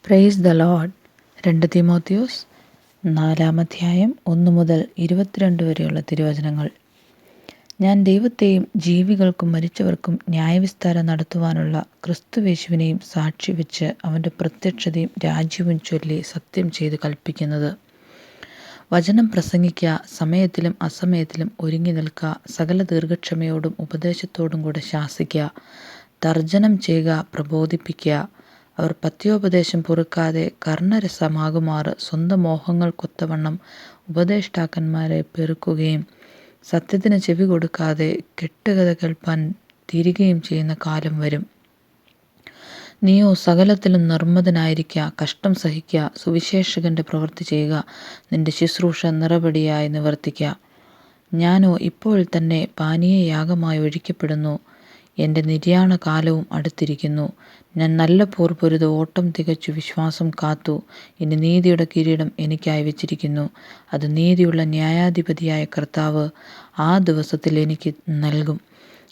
Praise the Lord. 2 തീമോഥെയോസ് 4-ാം അധ്യായം 1 മുതൽ 22 വരെയുള്ള തിരുവചനങ്ങൾ. ഞാൻ ദൈവത്തെയും ജീവികൾക്കും മരിച്ചവർക്കും ന്യായവിസ്താരം നടത്തുവാനുള്ള ക്രിസ്തുയേശുവിനെയും സാക്ഷി വെച്ച് അവൻ്റെ പ്രത്യക്ഷതയും രാജ്യവും ചൊല്ലി സത്യം ചെയ്ത് കൽപ്പിക്കുന്നത്: വചനം പ്രസംഗിക്കുക, സമയത്തിലും അസമയത്തിലും ഒരുങ്ങി നിൽക്കുക, സകല ദീർഘക്ഷമയോടും ഉപദേശത്തോടും കൂടെ ശാസിക്കുക, തർജ്ജനം ചെയ്യുക, പ്രബോധിപ്പിക്കുക. അവർ പഥ്യോപദേശം പൊറുക്കാതെ കർണരസമാകുമാറ് സ്വന്തം മോഹങ്ങൾക്കൊത്തവണ്ണം ഉപദേഷ്ടാക്കന്മാരെ പെറുക്കുകയും സത്യത്തിന് ചെവി കൊടുക്കാതെ കെട്ടുകഥ കേൾപ്പാൻ തിരികെയും ചെയ്യുന്ന കാലം വരും. നീയോ സകലത്തിലും നിർമ്മതനായിരിക്കുക, കഷ്ടം സഹിക്കുക, സുവിശേഷകന്റെ പ്രവൃത്തി ചെയ്യുക, നിന്റെ ശുശ്രൂഷ നിറപടിയായി നിവർത്തിക്കുക. ഞാനോ ഇപ്പോൾ തന്നെ പാനീയയാഗമായി ഒഴിക്കപ്പെടുന്നു. എൻ്റെ നിര്യാണ കാലവും അടുത്തിരിക്കുന്നു. ഞാൻ നല്ല പോർ പൊരുത്, ഓട്ടം തികച്ചു, വിശ്വാസം കാത്തു. ഇനി നീതിയുടെ കിരീടം എനിക്കായി വെച്ചിരിക്കുന്നു. അത് നീതിയുള്ള ന്യായാധിപതിയായ കർത്താവ് ആ ദിവസത്തിൽ എനിക്ക് നൽകും.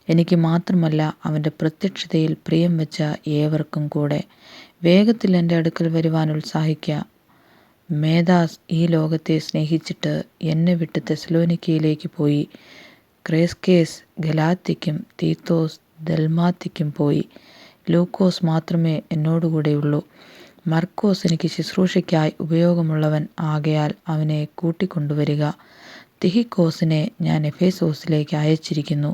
എനിക്ക് മാത്രമല്ല, അവൻ്റെ പ്രത്യക്ഷതയിൽ പ്രിയം വെച്ച ഏവർക്കും കൂടെ. വേഗത്തിൽ എൻ്റെ അടുക്കൽ വരുവാൻ ഉത്സാഹിക്കുക. മേദാസ് ഈ ലോകത്തെ സ്നേഹിച്ചിട്ട് എന്നെ വിട്ട് തെസ്സലോനിക്കയിലേക്ക് പോയി. ക്രേസ്കേസ് ഗലാത്യയ്ക്കും തീത്തോസ് ദൽമാത്യയ്ക്കും പോയി. ലൂക്കോസ് മാത്രമേ എന്നോടുകൂടെയുള്ളൂ. മർക്കോസ് എനിക്ക് ശുശ്രൂഷയ്ക്കായി ഉപയോഗമുള്ളവൻ ആകയാൽ അവനെ കൂട്ടിക്കൊണ്ടുവരിക. തിഹിക്കോസിനെ ഞാൻ എഫേസോസിലേക്ക് അയച്ചിരിക്കുന്നു.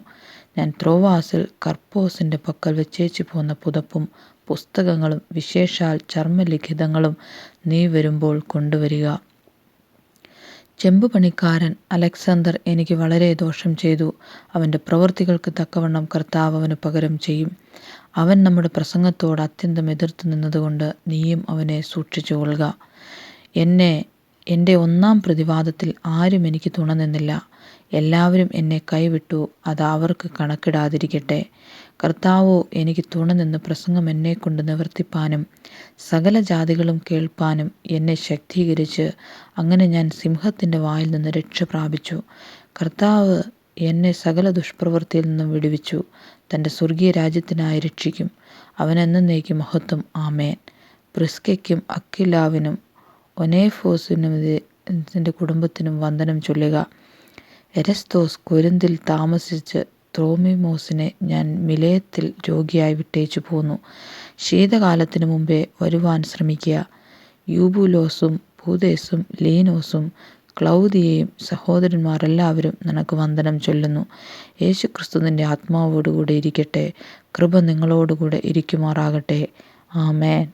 ഞാൻ ത്രോവാസിൽ കർപ്പോസിൻ്റെ പക്കൽ വെച്ചേച്ചു പോന്ന പുതപ്പും പുസ്തകങ്ങളും വിശേഷാൽ ചർമ്മലിഖിതങ്ങളും നീ വരുമ്പോൾ കൊണ്ടുവരിക. ചെമ്പുപണിക്കാരൻ അലക്സാണ്ടർ എനിക്ക് വളരെ ദോഷം ചെയ്തു. അവൻ്റെ പ്രവൃത്തികൾക്ക് തക്കവണ്ണം കർത്താവ് അവന് പകരം ചെയ്യും. അവൻ നമ്മുടെ പ്രസംഗത്തോട് അത്യന്തം എതിർത്തു നിന്നതുകൊണ്ട് നീയും അവനെ സൂക്ഷിച്ചുകൊള്ളുക. എൻ്റെ 1-ാം പ്രതിവാദത്തിൽ ആരും എനിക്ക് തുണ നിന്നില്ല. എല്ലാവരും എന്നെ കൈവിട്ടു. അത് അവർക്ക് കണക്കിടാതിരിക്കട്ടെ. കർത്താവോ എനിക്ക് തുണ നിന്ന് പ്രസംഗം എന്നെക്കൊണ്ട് നിവർത്തിപ്പാനും സകല ജാതികളും കേൾപ്പാനും എന്നെ ശക്തീകരിച്ച്, അങ്ങനെ ഞാൻ സിംഹത്തിൻ്റെ വായിൽ നിന്ന് രക്ഷ പ്രാപിച്ചു. കർത്താവ് എന്നെ സകല ദുഷ്പ്രവൃത്തിയിൽ നിന്നും വിടുവിച്ചു. തൻ്റെ സ്വർഗീയ രാജ്യത്തിനായി രക്ഷിക്കും. അവൻ എന്നേക്കും മഹത്വം. ആമേൻ. പ്രിസ്കയ്ക്കും അക്വിലാവിനും ഒനേഫോസിൻ്റെ കുടുംബത്തിനും വന്ദനം ചൊല്ലുക. എരസ്തോസ് കൊരിന്തിൽ താമസിച്ച് ത്രോമിമോസിനെ ഞാൻ മിലേത്തിൽ രോഗിയായി വിട്ടേച്ചു പോന്നു. ശീതകാലത്തിന് മുമ്പേ വരുവാൻ ശ്രമിക്കുക. യൂബുലോസും പൂദേസും ലീനോസും ക്ലൗദിയയും സഹോദരന്മാരെല്ലാവരും നിനക്ക് വന്ദനം ചൊല്ലുന്നു. യേശുക്രിസ്തു നിൻ്റെ ആത്മാവോടുകൂടെ ഇരിക്കട്ടെ. കൃപ നിങ്ങളോടുകൂടെ ഇരിക്കുമാറാകട്ടെ. ആമേൻ.